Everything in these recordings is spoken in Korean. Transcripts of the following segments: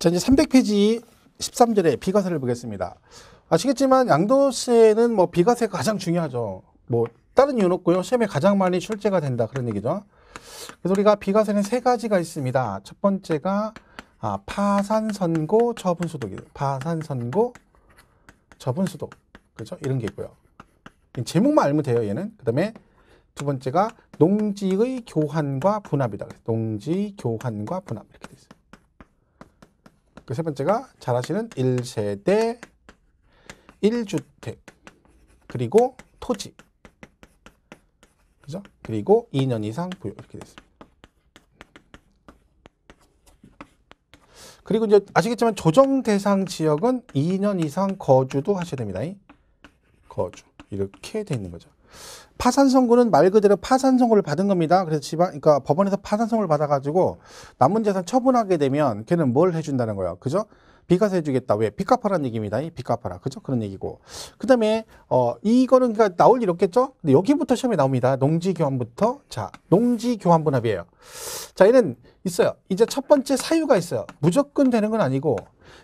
자, 이제 300페이지 13절에 비과세를 보겠습니다. 아시겠지만 양도세는 뭐 비과세가 가장 중요하죠. 뭐 다른 이유는 없고요. 시험에 가장 많이 출제가 된다 그런 얘기죠. 그래서 우리가 비과세는 세 가지가 있습니다. 첫 번째가 파산선고 처분소득이에요. 파산선고 처분소득, 그죠? 이런 게 있고요. 제목만 알면 돼요, 얘는. 그 다음에 두 번째가 농지의 교환과 분합이다. 농지 교환과 분합 이렇게 돼 있어요. 그 세 번째가 잘 아시는 1세대 1주택 그리고 토지, 그죠? 그리고 2년 이상 부여 이렇게 돼 있습니다. 그리고 이제 아시겠지만 조정 대상 지역은 2년 이상 거주도 하셔야 됩니다. 거주 이렇게 돼 있는 거죠. 파산 선고는 말 그대로 파산 선고를 받은 겁니다. 그래서 그러니까 법원에서 파산 선고를 받아가지고 남은 재산 처분하게 되면 걔는 뭘 해준다는 거예요, 그죠? 비과세 해주겠다. 왜? 빚 갚아라는 얘기입니다. 빚 갚아라, 그죠? 그런 얘기고. 그 다음에 이거는 그러니까 나올 일 없겠죠? 근데 여기부터 시험에 나옵니다. 농지 교환부터. 자, 농지 교환 분합이에요. 자, 얘는 있어요. 이제 첫 번째 사유가 있어요. 무조건 되는 건 아니고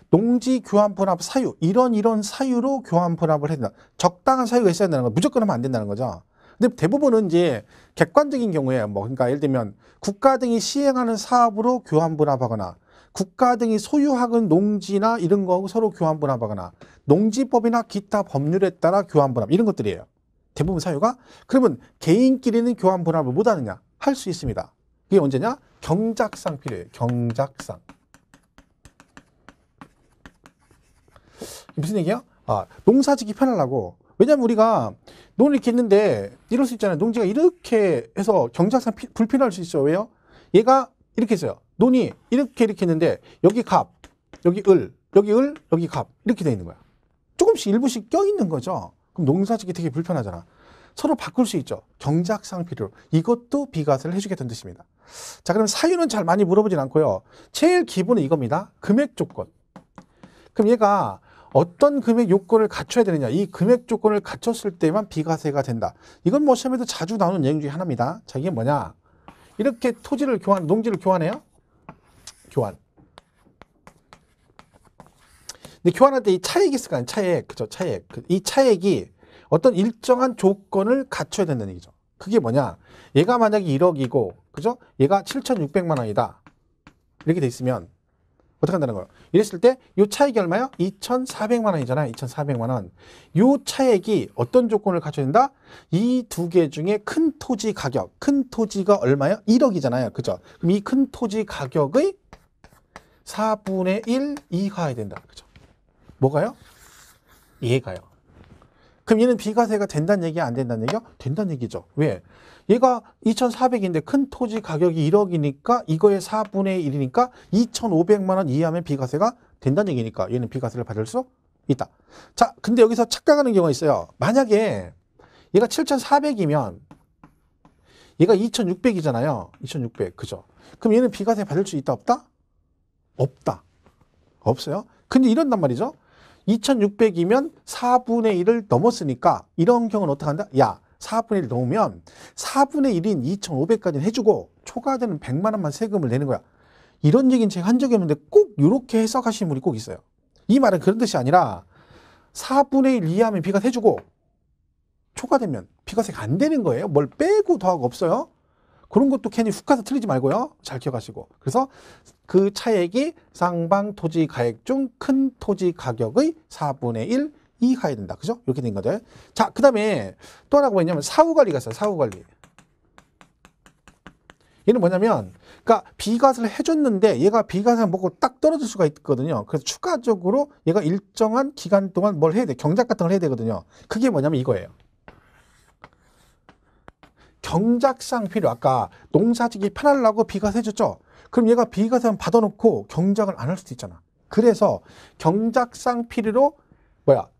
농지 교환 분합 사유, 이런 사유로 교환 분합을 해야 된다. 적당한 사유가 있어야 된다는 거. 무조건 하면 안 된다는 거죠. 근데 대부분은 이제 객관적인 경우에 뭐 그러니까 예를 들면 국가 등이 시행하는 사업으로 교환 분합하거나 국가 등이 소유하는 농지나 이런 거 서로 교환 분합하거나 농지법이나 기타 법률에 따라 교환 분합 이런 것들이에요. 대부분 사유가. 그러면 개인끼리는 교환 분합을 못 하느냐? 할 수 있습니다. 그게 언제냐? 경작상 필요해요. 경작상. 무슨 얘기야? 농사짓기 편하려고. 왜냐면 우리가 논을 이렇게 있는데 이럴 수 있잖아요. 농지가 이렇게 해서 경작상 불필요할 수 있어요. 왜요? 얘가 이렇게 있어요. 논이 이렇게 했는데 여기 갑, 여기 을, 여기 갑 이렇게 돼 있는 거야. 조금씩 일부씩 껴있는 거죠. 그럼 농사짓기 되게 불편하잖아. 서로 바꿀 수 있죠. 경작상 필요로. 이것도 비과세를 해주겠다는 뜻입니다. 자, 그럼 사유는 잘 많이 물어보진 않고요. 제일 기본은 이겁니다. 금액 조건. 그럼 얘가 어떤 금액 요건을 갖춰야 되느냐. 이 금액 조건을 갖췄을 때만 비과세가 된다. 이건 뭐 시험에도 자주 나오는 내용 중에 하나입니다. 자, 이게 뭐냐. 이렇게 토지를 농지를 교환해요. 교환. 근데 교환할 때 이 차액이 있을 거 아니에요. 차액. 그죠? 차액. 이 차액이 어떤 일정한 조건을 갖춰야 된다는 얘기죠. 그게 뭐냐. 얘가 만약에 1억이고, 그죠? 얘가 7,600만 원이다. 이렇게 돼 있으면 어떻게 한다는 거예요? 이랬을 때 이 차액이 얼마요? 2,400만 원이잖아요. 2,400만 원. 이 차액이 어떤 조건을 갖춰야 된다? 이 두 개 중에 큰 토지 가격. 큰 토지가 얼마요? 1억이잖아요. 그죠? 그럼 이 큰 토지 가격의 4분의 1 이하야 된다. 그죠? 뭐가요? 얘가요. 그럼 얘는 비과세가 된다는 얘기야? 안 된다는 얘기야? 된다는 얘기죠. 왜? 얘가 2,400인데 큰 토지 가격이 1억이니까 이거의 4분의 1이니까 2,500만 원 이하면 비과세가 된다는 얘기니까 얘는 비과세를 받을 수 있다. 자, 근데 여기서 착각하는 경우가 있어요. 만약에 얘가 7,400이면 얘가 2,600이잖아요. 2,600. 그죠? 그럼 얘는 비과세 받을 수 있다? 없다? 없다. 없어요. 근데 이런단 말이죠. 2,600이면 4분의 1을 넘었으니까 이런 경우는 어떻게 한다? 야, 4분의 1 넘으면 4분의 1인 2,500까지는 해주고 초과되는 100만 원만 세금을 내는 거야. 이런 얘기는 제가 한 적이 없는데 꼭 이렇게 해석하시는 분이 꼭 있어요. 이 말은 그런 뜻이 아니라 4분의 1 이하면 비과세 해주고 초과되면 비과세가 안 되는 거예요. 뭘 빼고 더하고 없어요. 그런 것도 괜히 훅 가서 틀리지 말고요. 잘 기억하시고. 그래서 그 차액이 쌍방 토지 가액 중 큰 토지 가격의 4분의 1 이하야 된다. 그죠? 이렇게 된 거죠. 자, 그 다음에 또 하나가 뭐냐면 사후관리가 있어요. 사후관리. 얘는 뭐냐면, 그러니까 비과세를 해줬는데 얘가 비과세 먹고 딱 떨어질 수가 있거든요. 그래서 추가적으로 얘가 일정한 기간 동안 뭘 해야 돼? 경작 같은 걸 해야 되거든요. 그게 뭐냐면 이거예요. 경작상 필요. 아까 농사짓기 편하려고 비과세 해줬죠? 그럼 얘가 비과세 받아놓고 경작을 안 할 수도 있잖아. 그래서 경작상 필요로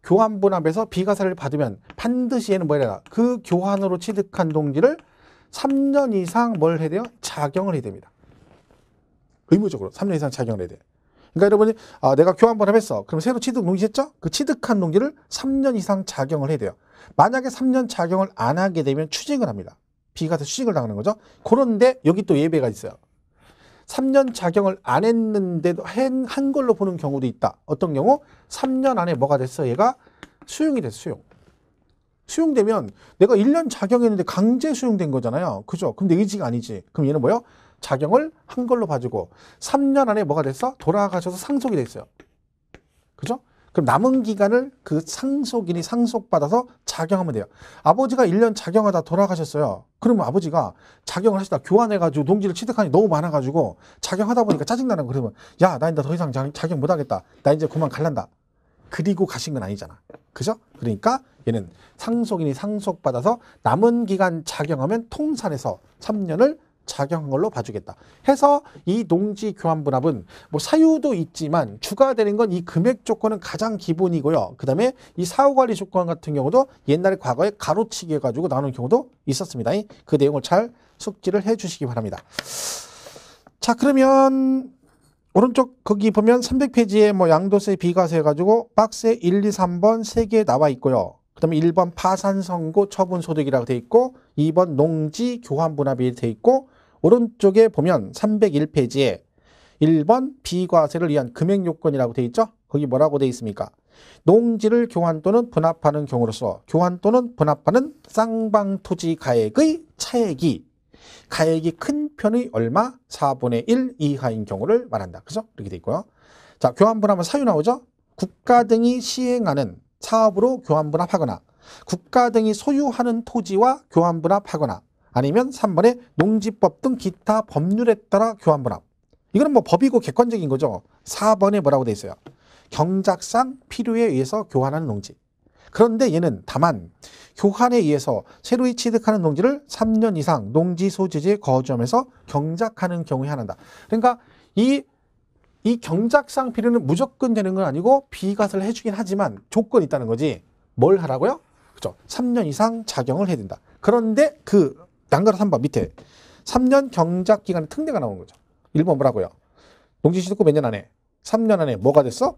교환 분합에서 비과세를 받으면 반드시 얘는 그 교환으로 취득한 농지를 3년 이상 뭘 해야 돼요? 작용을 해야 됩니다. 의무적으로 3년 이상 작용을 해야 돼요. 그러니까 여러분이 내가 교환 분합했어. 그럼 새로 취득 농지 했죠? 그 취득한 농지를 3년 이상 작용을 해야 돼요. 만약에 3년 작용을 안 하게 되면 추징을 합니다. 비과세 추징을 당하는 거죠. 그런데 여기 또 예외가 있어요. 3년 작용을 안 했는데도 한 걸로 보는 경우도 있다. 어떤 경우? 3년 안에 뭐가 됐어? 얘가 수용이 됐어. 수용되면 내가 1년 작용했는데 강제 수용된 거잖아요. 그죠? 그럼 내 의지가 아니지. 그럼 얘는 뭐요? 작용을 한 걸로 봐주고 3년 안에 뭐가 됐어? 돌아가셔서 상속이 됐어요. 그죠? 그럼 남은 기간을 그 상속인이 상속받아서 작용하면 돼요. 아버지가 1년 작용하다 돌아가셨어요. 그러면 아버지가 작용을 하시다 교환해가지고 농지를 취득하니 너무 많아가지고 작용하다 보니까 짜증나는 거. 그러면 야, 나 이제 더 이상 작용 못하겠다. 나 이제 그만 갈란다. 그리고 가신 건 아니잖아. 그죠? 그러니까 얘는 상속인이 상속받아서 남은 기간 작용하면 통산해서 3년을 작용한 걸로 봐주겠다. 해서 이 농지 교환 분합은 뭐 사유도 있지만 주가 되는 건 이 금액 조건은 가장 기본이고요. 그 다음에 이 사후관리 조건 같은 경우도 옛날에 과거에 가로치기 해가지고 나오는 경우도 있었습니다. 그 내용을 잘 숙지를 해 주시기 바랍니다. 자, 그러면 오른쪽 거기 보면 300페이지에 뭐 양도세 비과세 해가지고 박스에 1, 2, 3번 3개 나와 있고요. 그 다음에 1번 파산 선고 처분 소득이라고 돼 있고 2번 농지 교환 분합이 돼 있고 오른쪽에 보면 301페이지에 1번 비과세를 위한 금액 요건이라고 돼 있죠. 거기 뭐라고 돼 있습니까? 농지를 교환 또는 분합하는 경우로서 교환 또는 분합하는 쌍방토지 가액의 차액이 가액이 큰 편의 얼마? 4분의 1 이하인 경우를 말한다. 그죠? 이렇게 돼 있고요. 자, 교환분합은 사유 나오죠? 국가 등이 시행하는 사업으로 교환분합하거나 국가 등이 소유하는 토지와 교환분합하거나 아니면 3번에 농지법 등 기타 법률에 따라 교환분합. 이거는 뭐 법이고 객관적인 거죠. 4번에 뭐라고 돼 있어요? 경작상 필요에 의해서 교환하는 농지. 그런데 얘는 다만 교환에 의해서 새로이 취득하는 농지를 3년 이상 농지 소재지에 거주하면서 경작하는 경우에 한한다. 그러니까 이 경작상 필요는 무조건 되는 건 아니고 비과세를 해주긴 하지만 조건이 있다는 거지. 뭘 하라고요? 그죠? 3년 이상 작용을 해야 된다. 그런데 그 양가로 3번 밑에 3년 경작 기간의 특례가 나온 거죠. 1번 뭐라고요? 농지 취득 후 몇 년 안에? 3년 안에 뭐가 됐어?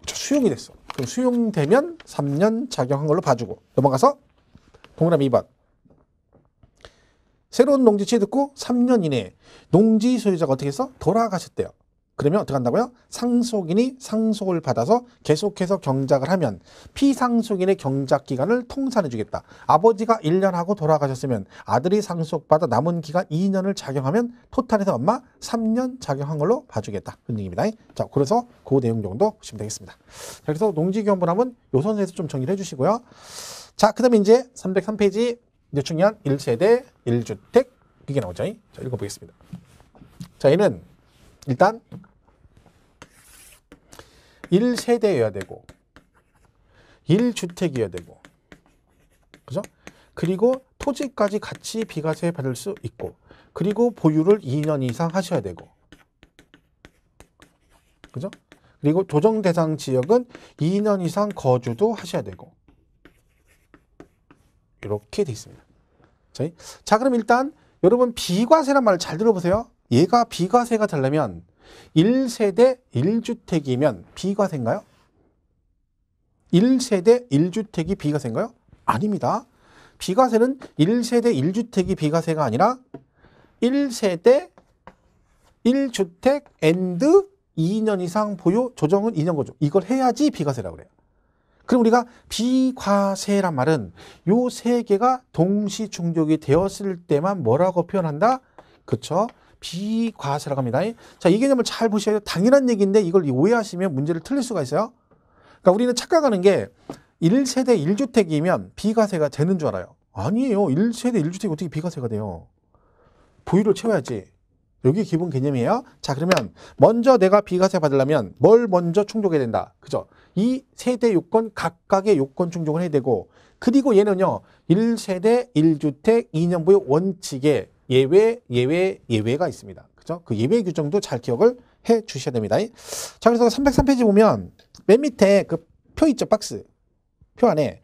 수용이 됐어. 그럼 수용되면 3년 작용한 걸로 봐주고 넘어가서 동그라미 2번. 새로운 농지 취득 후 3년 이내에 농지 소유자가 어떻게 해서 돌아가셨대요. 그러면 어떻게 한다고요? 상속인이 상속을 받아서 계속해서 경작을 하면 피상속인의 경작 기간을 통산해 주겠다. 아버지가 1년 하고 돌아가셨으면 아들이 상속받아 남은 기간 2년을 작용하면 토탈해서 엄마 3년 작용한 걸로 봐주겠다. 그런 얘기입니다. 자, 그래서 그 내용 정도 보시면 되겠습니다. 자, 그래서 농지교환분합은 요 선에서 좀 정리를 해주시고요. 자, 그 다음에 이제 303페이지 이제 중요한 1세대 1주택 이게 나오죠. 자, 읽어보겠습니다. 자, 얘는 일단 1세대여야 되고 1주택이어야 되고 그죠? 그리고 토지까지 같이 비과세 받을 수 있고 그리고 보유를 2년 이상 하셔야 되고 그죠? 그리고 조정 대상 지역은 2년 이상 거주도 하셔야 되고 이렇게 돼 있습니다. 자, 그럼 일단 여러분 비과세란 말을 잘 들어보세요. 얘가 비과세가 되려면 1세대 1주택이면 비과세인가요? 1세대 1주택이 비과세인가요? 아닙니다. 비과세는 1세대 1주택이 비과세가 아니라 1세대 1주택 앤드 2년 이상 보유 조정은 2년 거주. 이걸 해야지 비과세라고 그래요. 그럼 우리가 비과세란 말은 요 세 개가 동시 충족이 되었을 때만 뭐라고 표현한다? 그쵸? 비과세라고 합니다. 자, 이 개념을 잘 보셔야 돼요. 당연한 얘기인데 이걸 오해하시면 문제를 틀릴 수가 있어요. 그러니까 우리는 착각하는 게 1세대 1주택이면 비과세가 되는 줄 알아요. 아니에요. 1세대 1주택이 어떻게 비과세가 돼요? 보유를 채워야지. 여기 기본 개념이에요. 자, 그러면 먼저 내가 비과세 받으려면 뭘 먼저 충족해야 된다. 그죠? 이 세대 요건 각각의 요건 충족을 해야 되고 그리고 얘는요. 1세대 1주택 2년 보유 원칙에 예외가 있습니다. 그죠? 그 예외 규정도 잘 기억을 해 주셔야 됩니다. 자, 그래서 303페이지 보면 맨 밑에 그 표 있죠? 박스. 표 안에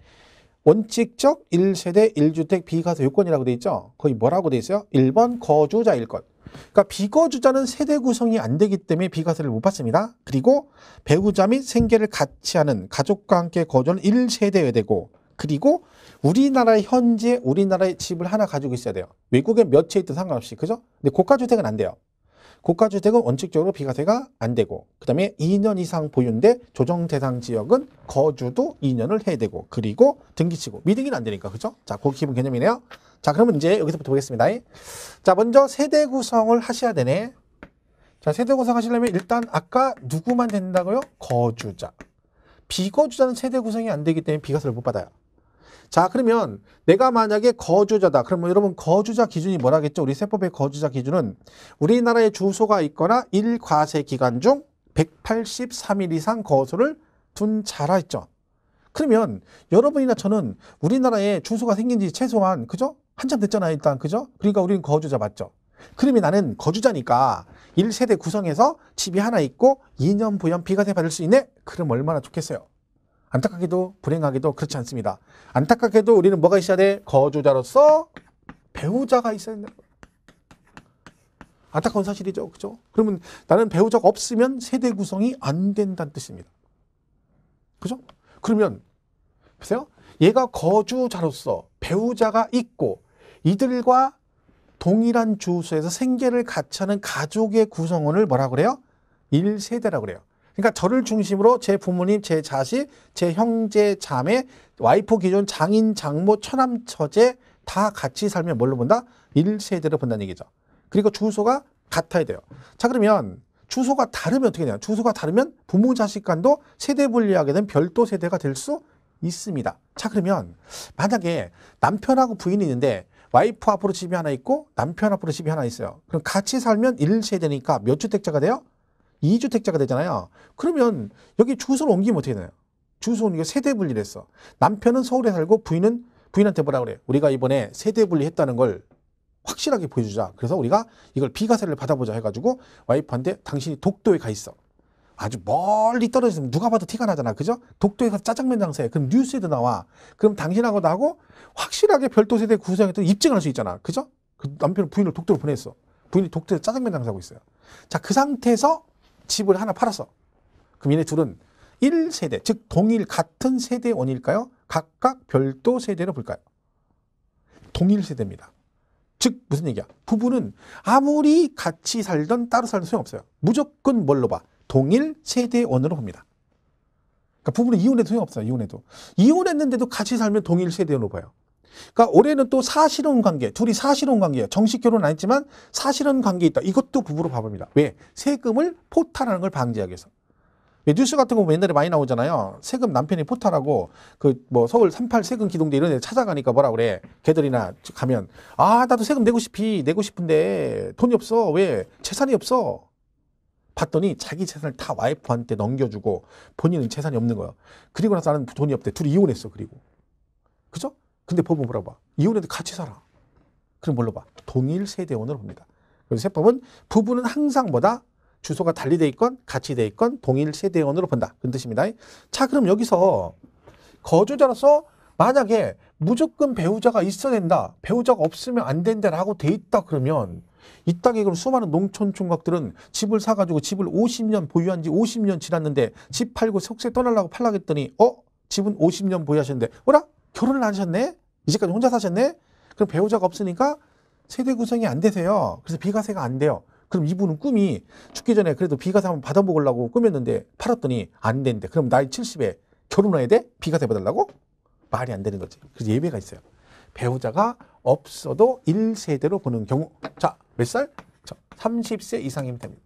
원칙적 1세대 1주택 비과세 요건이라고 돼 있죠? 거기 뭐라고 돼 있어요? 1번 거주자일 것. 그러니까 비거주자는 세대 구성이 안 되기 때문에 비과세를 못 받습니다. 그리고 배우자 및 생계를 같이 하는 가족과 함께 거주하는 1세대여야 되고 그리고 우리나라에 현재 우리나라의 집을 하나 가지고 있어야 돼요. 외국에 몇 채 있든 상관없이. 그죠? 근데 고가주택은 안 돼요. 고가주택은 원칙적으로 비과세가 안 되고, 그 다음에 2년 이상 보유인데 조정 대상 지역은 거주도 2년을 해야 되고, 그리고 등기치고 미등기는 안 되니까, 그죠? 자, 그 기본 개념이네요. 자, 그러면 이제 여기서부터 보겠습니다. 자, 먼저 세대 구성을 하셔야 되네. 자, 세대 구성 하시려면 일단 아까 누구만 된다고요? 거주자. 비거주자는 세대 구성이 안 되기 때문에 비과세를 못 받아요. 자, 그러면 내가 만약에 거주자다. 그러면 여러분 거주자 기준이 뭐라겠죠? 우리 세법의 거주자 기준은 우리나라에 주소가 있거나 1과세 기간 중 183일 이상 거소를 둔 자라 했죠. 그러면 여러분이나 저는 우리나라에 주소가 생긴 지 최소한, 그죠? 한참 됐잖아요, 일단, 그죠? 그러니까 우리는 거주자 맞죠? 그러면 나는 거주자니까 1세대 구성해서 집이 하나 있고 2년 부연 비과세 받을 수 있네? 그럼 얼마나 좋겠어요. 안타깝게도 불행하게도 그렇지 않습니다. 안타깝게도 우리는 뭐가 있어야 돼? 거주자로서 배우자가 있어야 된다. 안타까운 사실이죠. 그죠? 그러면 나는 배우자가 없으면 세대 구성이 안 된다는 뜻입니다. 그죠? 그러면 보세요. 얘가 거주자로서 배우자가 있고 이들과 동일한 주소에서 생계를 같이 하는 가족의 구성원을 뭐라고 그래요? 1세대라고 그래요. 그러니까 저를 중심으로 제 부모님, 제 자식, 제 형제, 자매, 와이프 기존 장인, 장모, 처남, 처제 다 같이 살면 뭘로 본다? 1세대로 본다는 얘기죠. 그리고 주소가 같아야 돼요. 자, 그러면 주소가 다르면 어떻게 되냐? 주소가 다르면 부모, 자식 간도 세대 분리하게 된 별도 세대가 될 수 있습니다. 자, 그러면 만약에 남편하고 부인이 있는데 와이프 앞으로 집이 하나 있고 남편 앞으로 집이 하나 있어요. 그럼 같이 살면 1세대니까 몇 주택자가 돼요? 2주택자가 되잖아요. 그러면 여기 주소를 옮기면 어떻게 되나요? 주소는 이거 세대 분리를 했어. 남편은 서울에 살고 부인은 부인한테 뭐라 그래? 우리가 이번에 세대 분리했다는 걸 확실하게 보여주자. 그래서 우리가 이걸 비과세를 받아보자 해가지고 와이프한테 당신이 독도에 가 있어. 아주 멀리 떨어졌으면 누가 봐도 티가 나잖아. 그죠? 독도에 가서 짜장면 장사해. 그럼 뉴스에도 나와. 그럼 당신하고 나하고 확실하게 별도 세대 구성했던 입증을 할 수 있잖아. 그죠? 그 남편은 부인을 독도로 보냈어. 부인이 독도에서 짜장면 장사하고 있어요. 자, 그 상태에서 집을 하나 팔았어. 그럼 얘네 둘은 1세대, 즉 동일 같은 세대원일까요? 각각 별도 세대로 볼까요? 동일 세대입니다. 즉 무슨 얘기야? 부부는 아무리 같이 살던 따로 살던 소용없어요. 무조건 뭘로 봐? 동일 세대원으로 봅니다. 그러니까 부부는 이혼해도 소용없어요. 이혼해도. 이혼했는데도 같이 살면 동일 세대원으로 봐요. 그러니까 올해는 또 사실혼 관계, 둘이 사실혼 관계예요. 정식 결혼 안 했지만 사실혼 관계 있다. 이것도 부부로 봐봅니다. 왜? 세금을 포탈하는 걸 방지하기 위해서. 뉴스 같은 거 보면 옛날에 많이 나오잖아요. 세금 남편이 포탈하고 그 뭐 서울 38 세금 기동대 이런 데 찾아가니까 뭐라 그래. 걔들이나 가면 아, 나도 세금 내고 싶은데 돈이 없어. 왜? 재산이 없어. 봤더니 자기 재산을 다 와이프한테 넘겨주고 본인은 재산이 없는 거야. 그리고 나서 나는 돈이 없대. 둘이 이혼했어. 그리고. 그죠? 근데 법은 뭐라고 봐? 이혼해도 같이 살아. 그럼 뭘로 봐? 동일 세대원으로 봅니다. 그래서 세법은 부부는 항상 뭐다? 주소가 달리 돼 있건 같이 돼 있건 동일 세대원으로 본다. 그런 뜻입니다. 자, 그럼 여기서 거주자로서 만약에 무조건 배우자가 있어야 된다. 배우자가 없으면 안 된다라고 돼 있다 그러면 이 땅에 그럼 수많은 농촌 총각들은 집을 사가지고 집을 50년 보유한 지 50년 지났는데 집 팔고 속세 떠나려고 팔라겠더니 집은 50년 보유하셨는데 어라? 결혼을 안 하셨네? 이제까지 혼자 사셨네? 그럼 배우자가 없으니까 세대 구성이 안 되세요. 그래서 비과세가 안 돼요. 그럼 이분은 꿈이 죽기 전에 그래도 비과세 한번 받아먹으려고 꾸몄는데 팔았더니 안 된대. 그럼 나이 70에 결혼해야 돼? 비과세 받으려고? 말이 안 되는 거지. 그래서 예외가 있어요. 배우자가 없어도 1세대로 보는 경우. 자, 몇 살? 30세 이상이면 됩니다.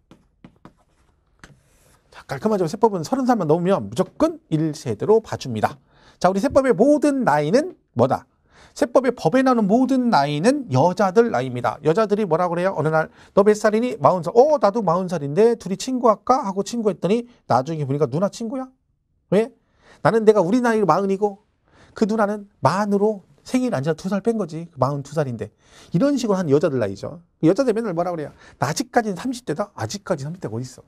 자, 깔끔하죠. 세법은 30살만 넘으면 무조건 1세대로 봐줍니다. 자, 우리 세법의 모든 나이는 뭐다? 세법의 법에 나오는 모든 나이는 여자들 나이입니다. 여자들이 뭐라고 그래요? 어느 날 너 몇 살이니? 40살. 나도 40살인데 둘이 친구할까? 하고 친구했더니 나중에 보니까 누나 친구야? 왜? 나는 내가 우리 나이로 40이고 그 누나는 만으로 생일 안 지나 2살 뺀 거지. 42살인데. 이런 식으로 한 여자들 나이죠. 여자들 맨날 뭐라 그래요? 나 아직까지는 30대다? 아직까지 30대가 어딨어?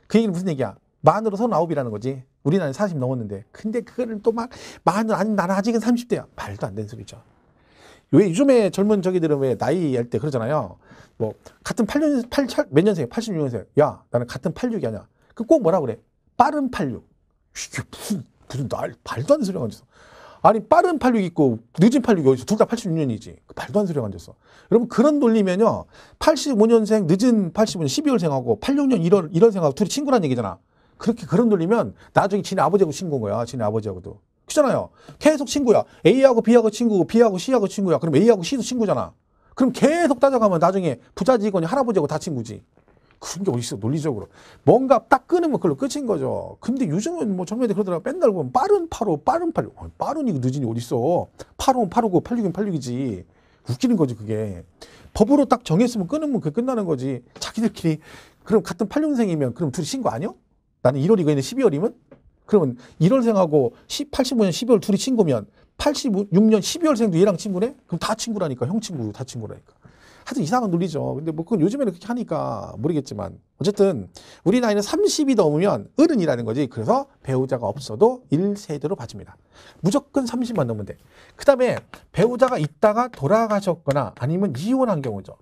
그 얘기는 무슨 얘기야? 만으로 39이라는 거지. 우리나라는 40 넘었는데. 근데 그거를 또 막 만으로 아니 나는 아직은 30대야. 말도 안 되는 소리죠. 왜 요즘에 젊은 저기들은 왜 나이 할 때 그러잖아요. 뭐 같은 8년 몇 년생? 86년생. 야, 나는 같은 86이 아니야. 그 꼭 뭐라 그래? 빠른 86. 이게 무슨 말도 안 되는 소리가 있어. 아니 빠른 86 있고 늦은 86이 어디서 둘 다 86년이지. 말도 안 소리가 앉았어. 여러분 그런 논리면요. 85년생 늦은 85년 12월생하고 86년 1월생하고 둘이 친구란 얘기잖아. 그런 논리면 나중에 지네 아버지하고 친구인 거야. 지네 아버지하고도. 그렇잖아요. 계속 친구야. A하고 B하고 친구고 B하고 C하고 친구야. 그럼 A하고 C도 친구잖아. 그럼 계속 따져가면 나중에 부자 직원이 할아버지하고 다 친구지. 그런 게 어딨어, 논리적으로. 뭔가 딱 끊으면 그걸로 끝인 거죠. 근데 요즘은 뭐 젊은이들 그러더라고. 맨날 보면 빠른 85, 빠른 86. 빠른이고 늦은이 어딨어. 85는 85고 86은 86이지. 웃기는 거지, 그게. 법으로 딱 정했으면 끊으면 그게 끝나는 거지. 자기들끼리. 그럼 같은 86년생이면 그럼 둘이 친구 아니요? 나는 1월이고 얘는 12월이면? 그러면 1월생하고 85년 12월 둘이 친구면 86년 12월생도 얘랑 친구네? 그럼 다 친구라니까. 형 친구, 다 친구라니까. 하여튼 이상한 논리죠. 근데 뭐 그건 요즘에는 그렇게 하니까 모르겠지만 어쨌든 우리 나이는 30이 넘으면 어른이라는 거지. 그래서 배우자가 없어도 1세대로 봐줍니다. 무조건 30만 넘으면 돼. 그 다음에 배우자가 있다가 돌아가셨거나 아니면 이혼한 경우죠.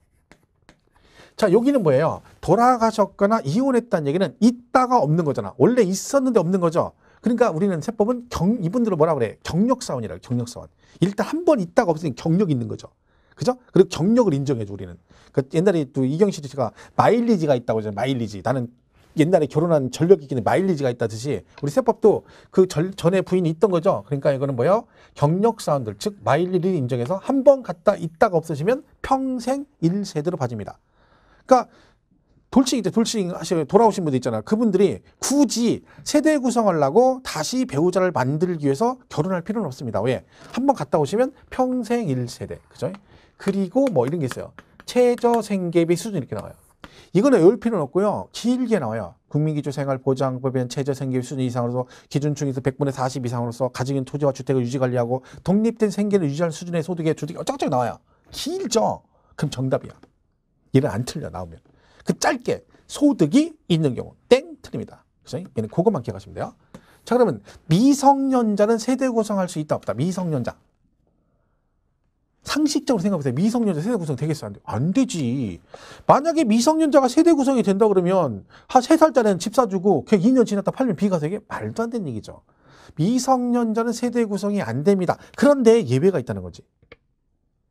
자, 여기는 뭐예요? 돌아가셨거나 이혼했다는 얘기는 있다가 없는 거잖아. 원래 있었는데 없는 거죠. 그러니까 우리는 세법은 이분들을 뭐라 그래? 경력사원이라고. 경력사원. 일단 한 번 있다가 없으니 경력이 있는 거죠. 그죠? 그리고 경력을 인정해줘, 우리는. 그 옛날에 또 이경실 씨가 마일리지가 있다고 하잖아요. 마일리지. 나는 옛날에 결혼한 전력이 있기는 마일리지가 있다듯이 우리 세법도 그 전에 부인이 있던 거죠. 그러니까 이거는 뭐예요? 경력사원들, 즉 마일리지를 인정해서 한 번 갔다 있다가 없으시면 평생 1세대로 봐줍니다. 그러니까 돌싱 하시고 돌아오신 분들 있잖아요. 그분들이 굳이 세대 구성하려고 다시 배우자를 만들기 위해서 결혼할 필요는 없습니다. 왜? 한 번 갔다 오시면 평생 1세대. 그죠? 그리고 뭐 이런 게 있어요. 최저 생계비 수준 이렇게 나와요. 이거는 외울 필요는 없고요. 길게 나와요. 국민기초생활보장법엔 최저 생계비 수준 이상으로서 기준중에서 100분의 40 이상으로서 가지고 있는 토지와 주택을 유지관리하고 독립된 생계를 유지할 수준의 소득의 주택이 어쩌고저쩌고 나와요. 길죠? 그럼 정답이야. 얘는 안 틀려 나오면. 그 짧게 소득이 있는 경우 땡 틀립니다. 그래서 얘는 그것만 기억하시면 돼요. 자, 그러면 미성년자는 세대 구성할 수 있다 없다. 미성년자. 상식적으로 생각해보세요. 미성년자 세대 구성 되겠어? 안 돼? 안 되지. 만약에 미성년자가 세대 구성이 된다 그러면 한 3살짜리는 집 사주고 걔 2년 지났다 팔면 비가 세게? 말도 안 되는 얘기죠. 미성년자는 세대 구성이 안 됩니다. 그런데 예외가 있다는 거지.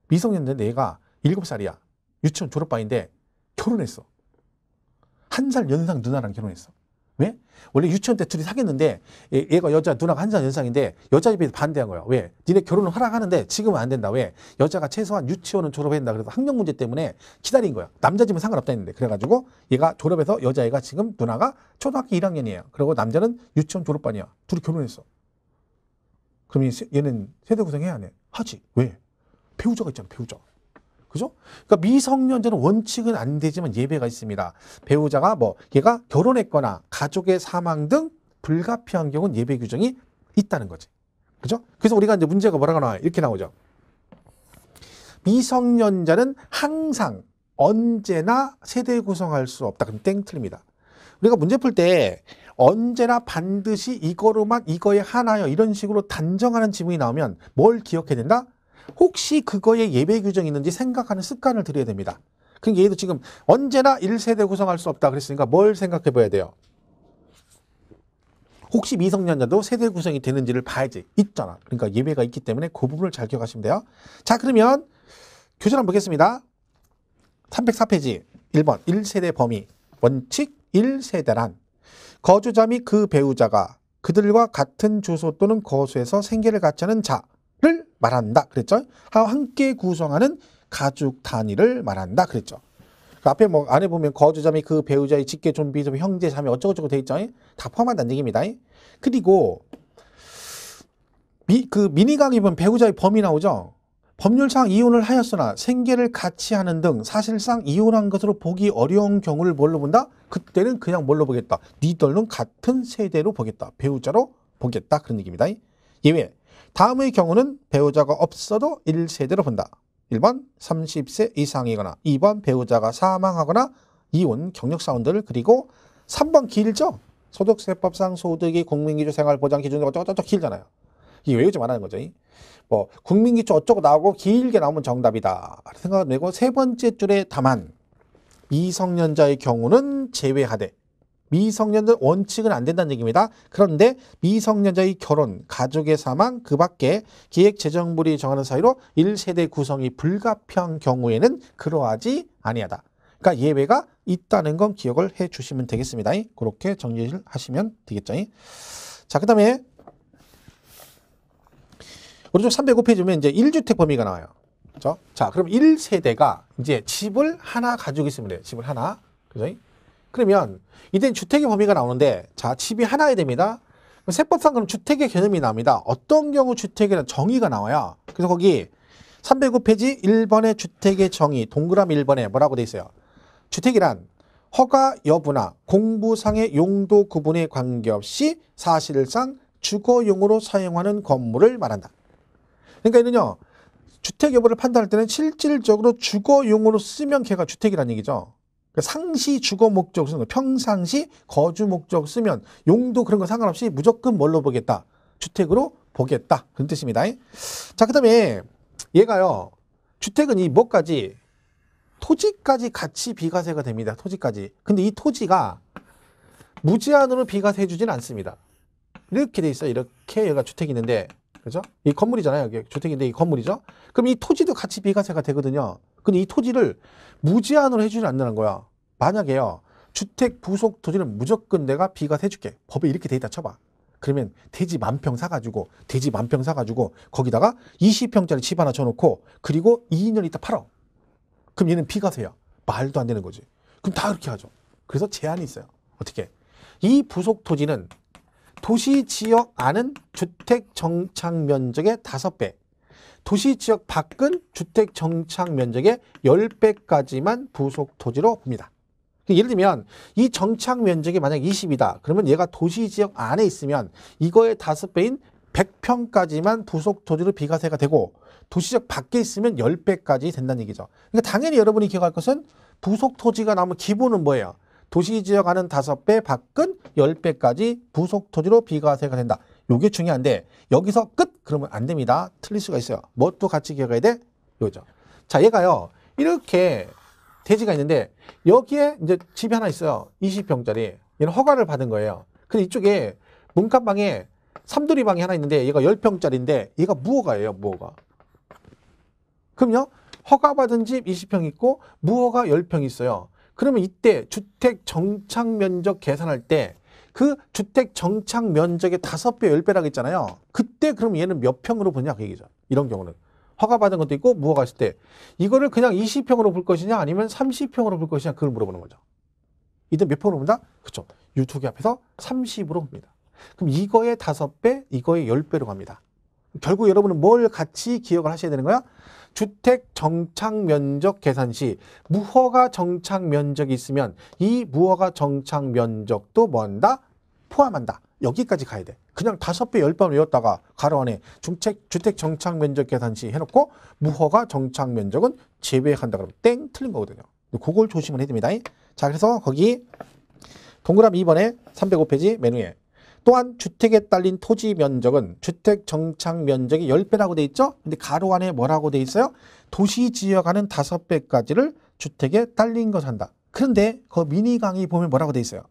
미성년자 내가 7살이야. 유치원 졸업반인데 결혼했어. 1살 연상 누나랑 결혼했어. 왜? 원래 유치원 때 둘이 사귀었는데 얘가 여자 누나가 1살 연상인데 여자 집에서 반대한 거야. 왜? 니네 결혼을 허락하는데 지금은 안 된다. 왜? 여자가 최소한 유치원은 졸업해야 된다. 그래서 학력 문제 때문에 기다린 거야. 남자 집은 상관없다 했는데 그래가지고 얘가 졸업해서 여자애가 지금 누나가 초등학교 1학년이에요. 그리고 남자는 유치원 졸업반이야. 둘이 결혼했어. 그럼 얘는 세대 구성해야 안 해? 하지. 왜? 배우자가 있잖아. 배우자. 그죠? 그러니까 미성년자는 원칙은 안 되지만 예외가 있습니다. 배우자가 얘가 결혼했거나 가족의 사망 등 불가피한 경우는 예외 규정이 있다는 거지. 그죠? 그래서 우리가 이제 문제가 뭐라고 나와요? 이렇게 나오죠. 미성년자는 항상 언제나 세대 구성할 수 없다. 그럼 땡 틀립니다. 우리가 문제 풀 때 언제나 반드시 이거로만 이거에 하나요. 이런 식으로 단정하는 지문이 나오면 뭘 기억해야 된다? 혹시 그거에 예외 규정이 있는지 생각하는 습관을 들여야 됩니다. 그러니까 얘도 지금 언제나 1세대 구성할 수 없다 그랬으니까 뭘 생각해 봐야 돼요? 혹시 미성년자도 세대 구성이 되는지를 봐야지. 있잖아. 그러니까 예외가 있기 때문에 그 부분을 잘 기억하시면 돼요. 자, 그러면 교재 한번 보겠습니다. 304페이지 1번 1세대 범위 원칙 1세대란 거주자 및 그 배우자가 그들과 같은 주소 또는 거소에서 생계를 같이 하는 자를 말한다 그랬죠. 함께 구성하는 가족 단위를 말한다 그랬죠. 그 앞에 안에 보면 거주자 및 그 배우자의 직계 존비 형제 자매 어쩌고저쩌고 돼 있죠. 다 포함한다는 얘기입니다. 그리고 그 미니강의 보면 배우자의 범위 나오죠. 법률상 이혼을 하였으나 생계를 같이 하는 등 사실상 이혼한 것으로 보기 어려운 경우를 뭘로 본다? 그때는 그냥 뭘로 보겠다? 니들은 같은 세대로 보겠다. 배우자로 보겠다. 그런 얘기입니다. 예외. 다음의 경우는 배우자가 없어도 1세대로 본다. 1번 30세 이상이거나 2번 배우자가 사망하거나 이혼 경력사원들 그리고 3번 길죠. 소득세법상 소득이 국민기초 생활보장 기준으로 어쩌고저쩌고 길잖아요. 이게 외우지 말라는 거죠. 국민기초 어쩌고 나오고 길게 나오면 정답이다. 생각을 내고 세 번째 줄에 다만 미성년자의 경우는 제외하되 미성년자 원칙은 안 된다는 얘기입니다. 그런데 미성년자의 결혼, 가족의 사망, 그 밖에 기획재정부리 정하는 사유로 1세대 구성이 불가피한 경우에는 그러하지 아니하다. 그러니까 예외가 있다는 건 기억을 해 주시면 되겠습니다. 그렇게 정리를 하시면 되겠죠. 자, 그 다음에 오른쪽 305페이지 보면 이제 1주택 범위가 나와요. 그렇죠? 자, 그럼 1세대가 이제 집을 하나 가지고 있으면 돼요. 집을 하나. 그죠? 그러면 이때는 주택의 범위가 나오는데, 자, 집이 하나야 됩니다. 세법상 그럼 주택의 개념이 나옵니다. 어떤 경우 주택이라는 정의가 나와요. 그래서 거기 309페이지 1번의 주택의 정의, 동그라미 1번에 뭐라고 돼 있어요? 주택이란 허가 여부나 공부상의 용도 구분에 관계없이 사실상 주거용으로 사용하는 건물을 말한다. 그러니까 이는요, 주택 여부를 판단할 때는 실질적으로 주거용으로 쓰면 걔가 주택이라는 얘기죠. 상시 주거 목적 쓰는 거, 평상시 거주 목적 쓰면 용도 그런 거 상관없이 무조건 뭘로 보겠다? 주택으로 보겠다. 그런 뜻입니다. 자, 그 다음에 얘가요, 주택은 이 뭐까지? 토지까지 같이 비과세가 됩니다. 토지까지. 근데 이 토지가 무제한으로 비과세 해주진 않습니다. 이렇게 돼 있어요. 이렇게 얘가 주택이 있는데, 그죠? 이 건물이잖아요. 여기 주택인데 이 건물이죠? 그럼 이 토지도 같이 비과세가 되거든요. 근데 이 토지를 무제한으로 해주지 않는 거야. 만약에요, 주택 부속 토지는 무조건 내가 비과세 해줄게. 법에 이렇게 돼 있다 쳐봐. 그러면 대지 10,000평 사가지고, 거기다가 20평짜리 집 하나 줘놓고, 그리고 2년 있다 팔어. 그럼 얘는 비과세야. 말도 안 되는 거지. 그럼 다 그렇게 하죠. 그래서 제한이 있어요. 어떻게? 이 부속 토지는 도시지역 안은 주택 정착 면적의 5배, 도시지역 밖은 주택 정착 면적의 10배까지만 부속 토지로 봅니다. 예를 들면 이 정착 면적이 만약 20이다. 그러면 얘가 도시지역 안에 있으면 이거의 5배인 100평까지만 부속 토지로 비과세가 되고, 도시지역 밖에 있으면 10배까지 된다는 얘기죠. 그러니까 당연히 여러분이 기억할 것은 부속 토지가 나오면 기본은 뭐예요? 도시지역 안은 5배, 밖은 10배까지 부속 토지로 비과세가 된다. 요게 중요한데 여기서 끝? 그러면 안 됩니다. 틀릴 수가 있어요. 뭣도 같이 기억해야 돼? 요죠. 자, 얘가요, 이렇게 대지가 있는데 여기에 이제 집이 하나 있어요. 20평짜리. 얘는 허가를 받은 거예요. 근데 이쪽에 문간방에 삼돌이 방이 하나 있는데 얘가 10평짜리인데 얘가 무허가예요. 무허가. 그럼요, 허가받은 집 20평 있고 무허가 10평 있어요. 그러면 이때 주택 정착 면적 계산할 때 그 주택 정착 면적의 5배, 10배라고 했잖아요. 그때 그럼 얘는 몇 평으로 보냐 그 얘기죠. 이런 경우는 허가받은 것도 있고 무허가 있을 때 이거를 그냥 20평으로 볼 것이냐 아니면 30평으로 볼 것이냐 그걸 물어보는 거죠. 이때 몇 평으로 본다? 그렇죠. 이 두 개 앞에서 30으로 봅니다. 그럼 이거의 5배, 이거의 10배로 갑니다. 결국 여러분은 뭘 같이 기억을 하셔야 되는 거야? 주택 정착 면적 계산 시 무허가 정착 면적이 있으면 이 무허가 정착 면적도 뭐한다? 포함한다. 여기까지 가야 돼. 그냥 5배, 10배 외웠다가 가로 안에 주택 정착 면적 계산 시 해놓고 무허가 정착 면적은 제외한다 그러면 땡 틀린 거거든요. 그걸 조심을 해야 됩니다. 자, 그래서 거기 동그라미 2번에 305페이지 메뉴에 또한 주택에 딸린 토지 면적은 주택 정착 면적이 10배라고 돼 있죠? 근데 가로 안에 뭐라고 돼 있어요? 도시 지역 안은 5배까지를 주택에 딸린 것 한다. 그런데 그 미니 강의 보면 뭐라고 돼 있어요?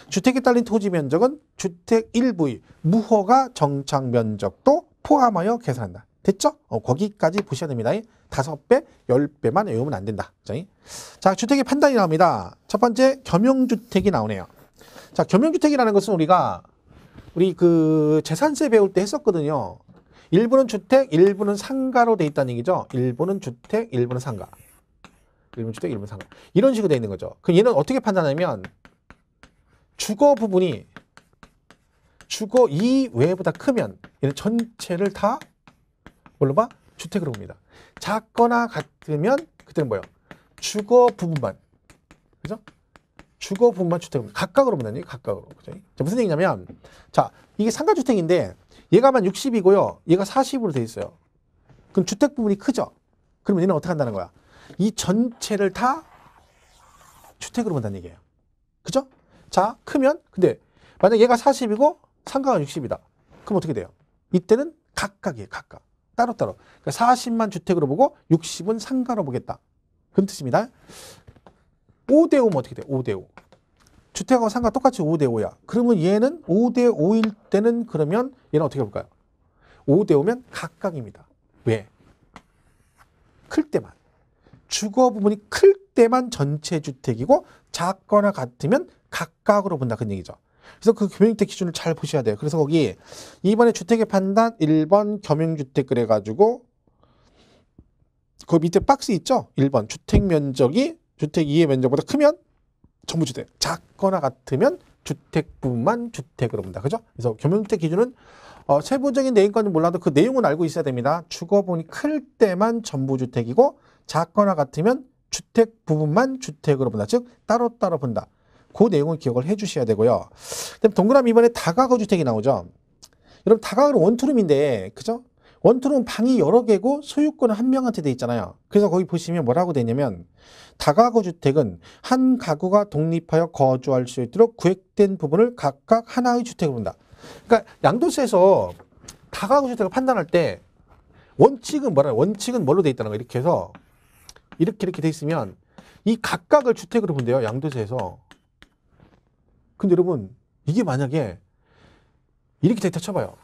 주택에 딸린 토지 면적은 주택 일부의 무허가 정착 면적도 포함하여 계산한다. 됐죠? 거기까지 보셔야 됩니다. 5배, 10배만 외우면 안 된다. 자, 주택의 판단이 나옵니다. 첫 번째, 겸용주택이 나오네요. 자, 겸용주택이라는 것은 우리 그 재산세 배울 때 했었거든요. 일부는 주택, 일부는 상가로 돼 있다는 얘기죠. 일부는 주택, 일부는 상가. 일부는 주택, 일부는 상가. 이런 식으로 돼 있는 거죠. 그럼 얘는 어떻게 판단하냐면 주거 부분이 주거 이외보다 크면 얘는 전체를 다 뭘로 봐? 주택으로 봅니다. 작거나 같으면 그때는 뭐예요? 주거 부분만. 그죠? 주거 부분만 주택, 각각으로 본다는 얘기, 각각으로. 그죠? 자, 무슨 얘기냐면, 자, 이게 상가주택인데, 얘가만 60이고요, 얘가 40으로 돼 있어요. 그럼 주택 부분이 크죠? 그럼 얘는 어떻게 한다는 거야? 이 전체를 다 주택으로 본다는 얘기예요. 그죠? 자, 크면, 근데, 만약 얘가 40이고, 상가가 60이다. 그럼 어떻게 돼요? 이때는 각각이에요, 각각. 따로따로. 그러니까 40만 주택으로 보고, 60은 상가로 보겠다. 그런 뜻입니다. 5대 5면 어떻게 돼? 5대 5. 주택하고 상가 똑같이 5대5야. 그러면 얘는 5대5일 때는 그러면 얘는 어떻게 볼까요? 5대5면 각각입니다. 왜? 클 때만. 주거 부분이 클 때만 전체 주택이고 작거나 같으면 각각으로 본다. 그런 얘기죠. 그래서 그 금융주택 기준을 잘 보셔야 돼요. 그래서 거기 2번에 주택의 판단 1번 겸용주택 그래가지고 그 밑에 박스 있죠? 1번 주택 면적이 주택 2의 면적보다 크면 전부 주택, 작거나 같으면 주택 부분만 주택으로 본다. 그죠? 그래서 겸용주택 기준은 세부적인 내용까지 몰라도 그 내용은 알고 있어야 됩니다. 주거 부분이 클 때만 전부 주택이고 작거나 같으면 주택 부분만 주택으로 본다. 즉 따로따로 본다. 그 내용을 기억을 해 주셔야 되고요. 그다음에 동그라미 2번에 다가구 주택이 나오죠. 여러분 다가구는 원투룸인데 그죠? 원투룸 방이 여러 개고 소유권은 한 명한테 돼 있잖아요. 그래서 거기 보시면 뭐라고 돼 있냐면 다가구 주택은 한 가구가 독립하여 거주할 수 있도록 구획된 부분을 각각 하나의 주택으로 본다. 그러니까 양도세에서 다가구 주택을 판단할 때 원칙은 뭐라? 원칙은 뭘로 돼 있다는 거예요. 이렇게 해서 이렇게 돼 있으면 이 각각을 주택으로 본대요. 양도세에서. 근데 여러분 이게 만약에 이렇게 돼 있다 쳐봐요.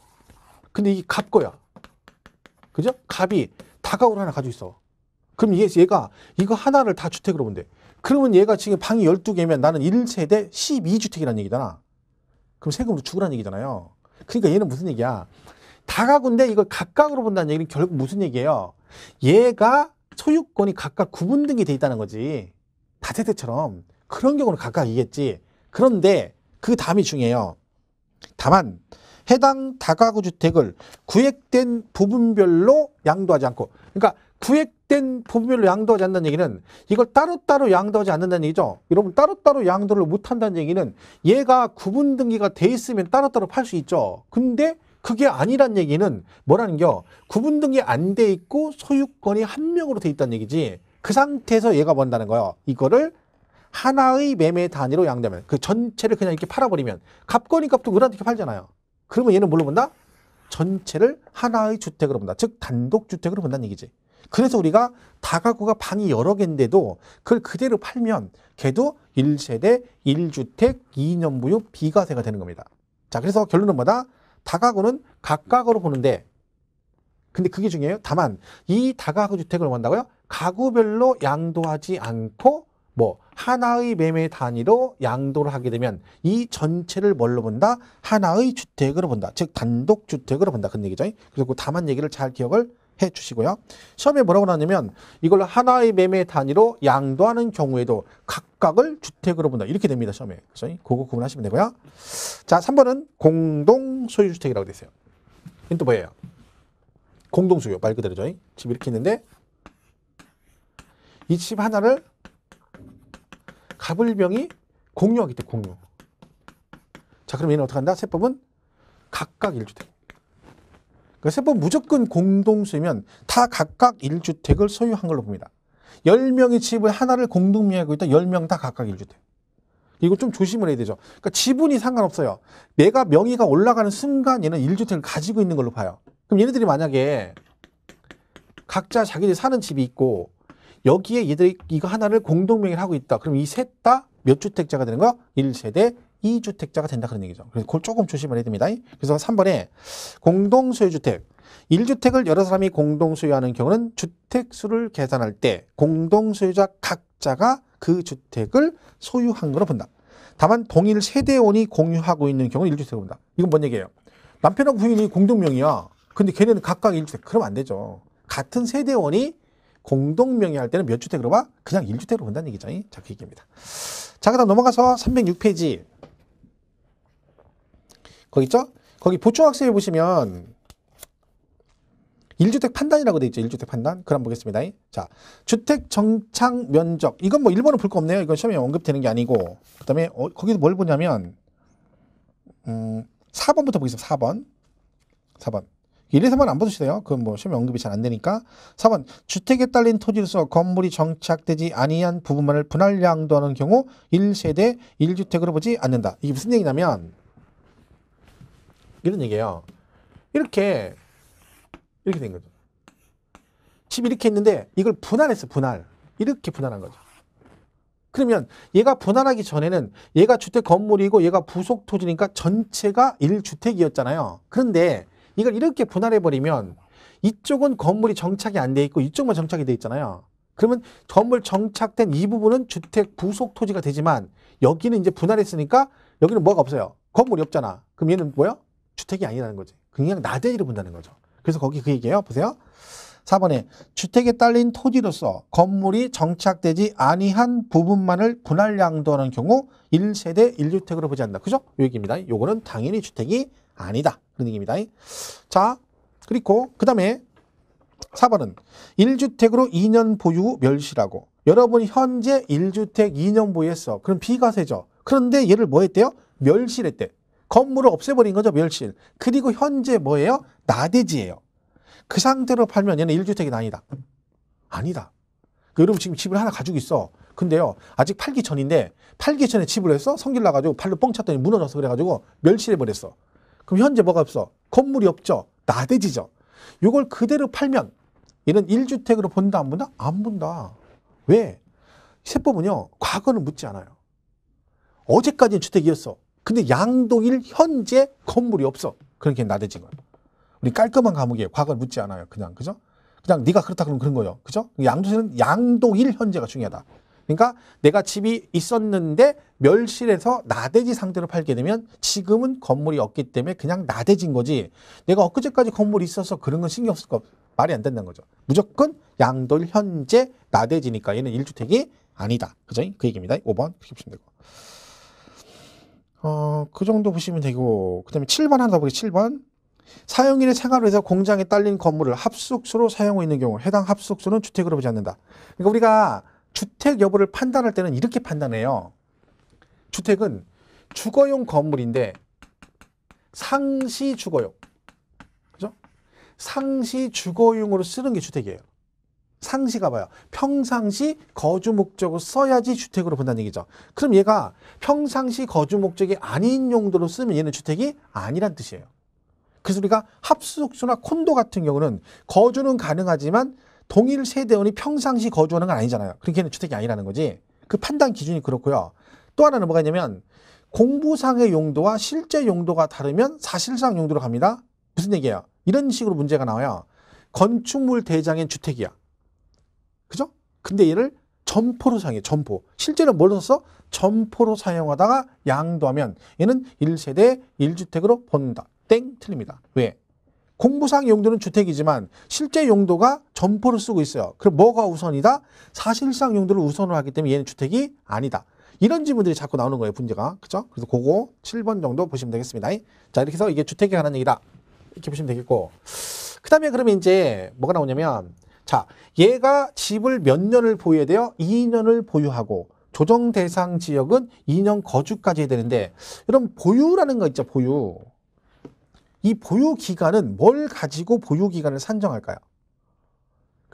근데 이게 갑 거야. 그죠? 갑이 다가구를 하나 가지고 있어. 그럼 얘가 이거 하나를 다 주택으로 본대. 그러면 얘가 지금 방이 12개면 나는 1세대 12주택이라는 얘기잖아. 그럼 세금으로 죽으라는 얘기잖아요. 그러니까 얘는 무슨 얘기야? 다가구인데 이걸 각각으로 본다는 얘기는 결국 무슨 얘기예요? 얘가 소유권이 각각 구분등이 돼 있다는 거지. 다세대처럼. 그런 경우는 각각이겠지. 그런데 그 다음이 중요해요. 다만 해당 다가구 주택을 구획된 부분별로 양도하지 않고, 그러니까 구획된 부분별로 양도하지 않는다는 얘기는 이걸 따로따로 양도하지 않는다는 얘기죠. 여러분 따로따로 양도를 못한다는 얘기는 얘가 구분 등기가 돼 있으면 따로따로 팔 수 있죠. 근데 그게 아니란 얘기는 뭐라는 겨? 구분 등기 안 돼 있고 소유권이 한 명으로 돼 있다는 얘기지. 그 상태에서 얘가 뭔다는 거예요. 이거를 하나의 매매 단위로 양도하면, 그 전체를 그냥 이렇게 팔아버리면 갑권이 값도 을한테 팔잖아요. 그러면 얘는 뭘로 본다? 전체를 하나의 주택으로 본다. 즉 단독주택으로 본다는 얘기지. 그래서 우리가 다가구가 방이 여러 개인데도 그걸 그대로 팔면 걔도 1세대 1주택 2년 무효 비과세가 되는 겁니다. 자, 그래서 결론은 뭐다? 다가구는 각각으로 보는데, 근데 그게 중요해요. 다만 이 다가구 주택을 본다고요? 가구별로 양도하지 않고 하나의 매매 단위로 양도를 하게 되면 이 전체를 뭘로 본다? 하나의 주택으로 본다. 즉 단독주택으로 본다. 그런 얘기죠. 그래서 그 다만 얘기를 잘 기억을 해 주시고요. 시험에 뭐라고 나왔냐면 이걸 하나의 매매 단위로 양도하는 경우에도 각각을 주택으로 본다. 이렇게 됩니다. 시험에. 그래서 그거 구분하시면 되고요. 자, 3번은 공동소유주택이라고 되어 있어요. 이건 또 뭐예요? 공동소유. 말 그대로죠. 집 이렇게 있는데 이 집 하나를 갑을병이 공유하기 때문에 공유. 자, 그럼 얘는 어떻게 한다? 세법은 각각 1주택. 그러니까 세법 무조건 공동소유면 다 각각 1주택을 소유한 걸로 봅니다. 10명의 집을 하나를 공동명의하고 있다. 10명 다 각각 1주택. 이거 좀 조심을 해야 되죠. 그러니까 지분이 상관없어요. 내가 명의가 올라가는 순간 얘는 1주택을 가지고 있는 걸로 봐요. 그럼 얘네들이 만약에 각자 자기들이 사는 집이 있고 여기에 얘들이 이거 하나를 공동명의를 하고 있다. 그럼 이 셋 다 몇 주택자가 되는 거야? 1세대 2주택자가 된다. 그런 얘기죠. 그래서 그걸 조금 조심을 해야 됩니다. 그래서 3번에 공동소유주택. 1주택을 여러 사람이 공동소유하는 경우는 주택수를 계산할 때 공동소유자 각자가 그 주택을 소유한 걸로 본다. 다만 동일 세대원이 공유하고 있는 경우는 1주택으로 본다. 이건 뭔 얘기예요? 남편하고 부인이 공동명의야. 근데 걔네는 각각 1주택. 그러면 안 되죠. 같은 세대원이 공동명의 할 때는 몇 주택으로 봐? 그냥 1주택으로 본다는 얘기죠. 자, 그 얘기입니다. 자, 그 다음 넘어가서 306페이지. 거기 있죠? 거기 보충학생에 보시면 1주택 판단이라고 되어 있죠. 1주택 판단. 그럼 보겠습니다. 자, 주택 정착 면적. 이건 뭐 1번은 볼 거 없네요. 이건 시험에 언급되는 게 아니고. 그 다음에 거기서 뭘 보냐면 4번부터 보겠습니다. 4번. 1에서만 안 보시세요. 그건 뭐 시험에 언급이 잘 안 되니까. 4번. 주택에 딸린 토지로서 건물이 정착되지 아니한 부분만을 분할 양도하는 경우 1세대 1주택으로 보지 않는다. 이게 무슨 얘기냐면 이런 얘기예요. 이렇게 된 거죠. 집이 이렇게 있는데 이걸 분할했어. 분할. 이렇게 분할한 거죠. 그러면 얘가 분할하기 전에는 얘가 주택 건물이고 얘가 부속 토지니까 전체가 1주택이었잖아요. 그런데 이걸 이렇게 분할해버리면 이쪽은 건물이 정착이 안 돼 있고 이쪽만 정착이 돼 있잖아요. 그러면 건물 정착된 이 부분은 주택 부속 토지가 되지만 여기는 이제 분할했으니까 여기는 뭐가 없어요. 건물이 없잖아. 그럼 얘는 뭐야? 주택이 아니라는 거지. 그냥 나대지로 본다는 거죠. 그래서 거기 그 얘기예요. 보세요. 4번에 주택에 딸린 토지로서 건물이 정착되지 아니한 부분만을 분할 양도하는 경우 1세대 1주택으로 보지 않는다. 그죠? 이 얘기입니다. 요거는 당연히 주택이 아니다. 그런 얘기입니다. 자, 그리고 그 다음에 4번은 1주택으로 2년 보유 후 멸실하고 여러분이 현재 1주택 2년 보유했어. 그럼 비과세죠. 그런데 얘를 뭐 했대요? 멸실했대. 건물을 없애버린 거죠. 멸실. 그리고 현재 뭐예요? 나대지예요. 그 상태로 팔면 얘는 1주택이 아니다. 아니다. 여러분 지금 집을 하나 가지고 있어. 근데요, 아직 팔기 전인데, 팔기 전에 집을 했어? 성질 나가지고 발로 뻥 찼더니 무너져서 그래가지고 멸실해버렸어. 그럼 현재 뭐가 없어? 건물이 없죠. 나대지죠. 요걸 그대로 팔면 얘는 1주택으로 본다, 안 본다? 안 본다. 왜? 세법은요, 과거는 묻지 않아요. 어제까지는 주택이었어. 근데 양도일 현재 건물이 없어. 그러니까 나대진 거예요. 우리 깔끔한 과목이에요. 과거를 묻지 않아요. 그냥, 그죠? 그냥 네가 그렇다 그러면 그런 거예요. 그죠? 양도세는 양도일 현재가 중요하다. 그러니까 내가 집이 있었는데 멸실해서 나대지 상태로 팔게 되면 지금은 건물이 없기 때문에 그냥 나대진 거지. 내가 엊그제까지 건물이 있어서 그런 건 신경 쓸 거 말이 안 된다는 거죠. 무조건 양도일 현재 나대지니까 얘는 1주택이 아니다. 그죠? 그 얘기입니다. 5번 그렇게 보시면 되고. 그 정도 보시면 되고, 그 다음에 7번 하나 더 보겠습니다. 7번. 사용인의 생활을 해서 공장에 딸린 건물을 합숙소로 사용하고 있는 경우 해당 합숙소는 주택으로 보지 않는다. 그러니까 우리가 주택 여부를 판단할 때는 이렇게 판단해요. 주택은 주거용 건물인데 상시 주거용. 그죠? 상시 주거용으로 쓰는 게 주택이에요. 상시가 봐요. 평상시 거주 목적으로 써야지 주택으로 본다는 얘기죠. 그럼 얘가 평상시 거주 목적이 아닌 용도로 쓰면 얘는 주택이 아니란 뜻이에요. 그래서 우리가 합숙소나 콘도 같은 경우는 거주는 가능하지만 동일 세대원이 평상시 거주하는 건 아니잖아요. 그러니까 얘는 주택이 아니라는 거지. 그 판단 기준이 그렇고요. 또 하나는 뭐가 있냐면 공부상의 용도와 실제 용도가 다르면 사실상 용도로 갑니다. 무슨 얘기예요? 이런 식으로 문제가 나와요. 건축물 대장인 주택이야. 그죠? 근데 얘를 점포로 사용해. 점포. 실제는 뭘 썼어? 점포로 사용하다가 양도하면 얘는 1세대 1주택으로 본다. 땡. 틀립니다. 왜? 공부상 용도는 주택이지만 실제 용도가 점포를 쓰고 있어요. 그럼 뭐가 우선이다? 사실상 용도를 우선으로 하기 때문에 얘는 주택이 아니다. 이런 지문들이 자꾸 나오는 거예요. 문제가. 그죠? 그래서 그거 7번 정도 보시면 되겠습니다. 자, 이렇게 해서 이게 주택에 관한 얘기다. 이렇게 보시면 되겠고. 그 다음에 그러면 이제 뭐가 나오냐면, 자, 얘가 집을 몇 년을 보유해야 돼요? 2년을 보유하고 조정 대상 지역은 2년 거주까지 해야 되는데, 여러분 보유라는 거 있죠. 보유. 이 보유 기간은 뭘 가지고 보유 기간을 산정할까요?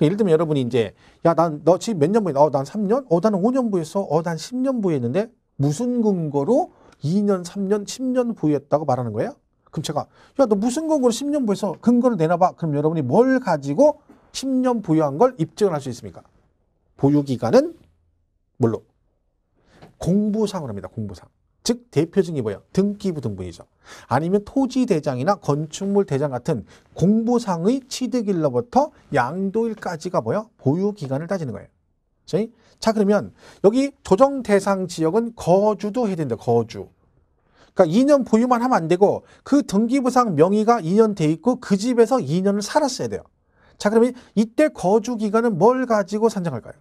예를 들면 여러분이 이제 야, 너 집 몇 년 보유했어? 난 3년? 나는 5년 보유했어. 난 10년 보유했는데 무슨 근거로 2년, 3년, 10년 보유했다고 말하는 거예요? 그럼 제가 야, 너 무슨 근거로 10년 보유해서 근거를 내놔봐. 그럼 여러분이 뭘 가지고 10년 보유한 걸 입증을 할 수 있습니까? 보유 기간은 뭘로? 공부상으로 합니다. 공부상. 즉 대표적인 뭐예요? 등기부 등본이죠. 아니면 토지대장이나 건축물 대장 같은 공부상의 취득일로부터 양도일까지가 뭐예요? 보유기간을 따지는 거예요. 자, 그러면 여기 조정 대상 지역은 거주도 해야 된다. 거주. 그러니까 2년 보유만 하면 안 되고 그 등기부상 명의가 2년 돼 있고 그 집에서 2년을 살았어야 돼요. 자, 그러면 이때 거주 기간은 뭘 가지고 산정할까요?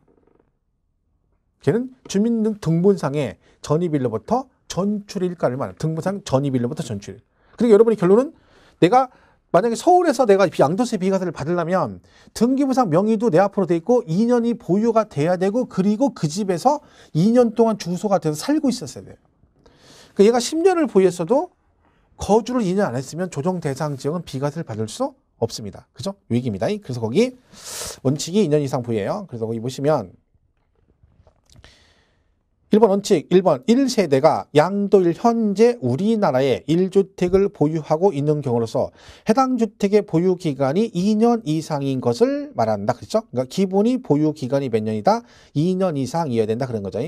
걔는 주민등본상의 전입일로부터 전출일가를 말해요. 등본상 전입일로부터 전출일. 그리고 여러분의 결론은 내가 만약에 서울에서 내가 양도세 비과세를 받으려면 등기부상 명의도 내 앞으로 돼 있고 2년이 보유가 돼야 되고 그리고 그 집에서 2년 동안 주소가 돼서 살고 있었어야 돼요. 그러니까 얘가 10년을 보유했어도 거주를 2년 안 했으면 조정 대상 지역은 비과세를 받을 수 없습니다. 그죠? 요 얘기입니다. 그래서 거기 원칙이 2년 이상 보유예요. 그래서 거기 보시면 1번 원칙 1번 1세대가 양도일 현재 우리나라에 1주택을 보유하고 있는 경우로서 해당 주택의 보유 기간이 2년 이상인 것을 말한다. 그렇죠? 그러니까 기본이 보유 기간이 몇 년이다? 2년 이상이어야 된다. 그런 거죠.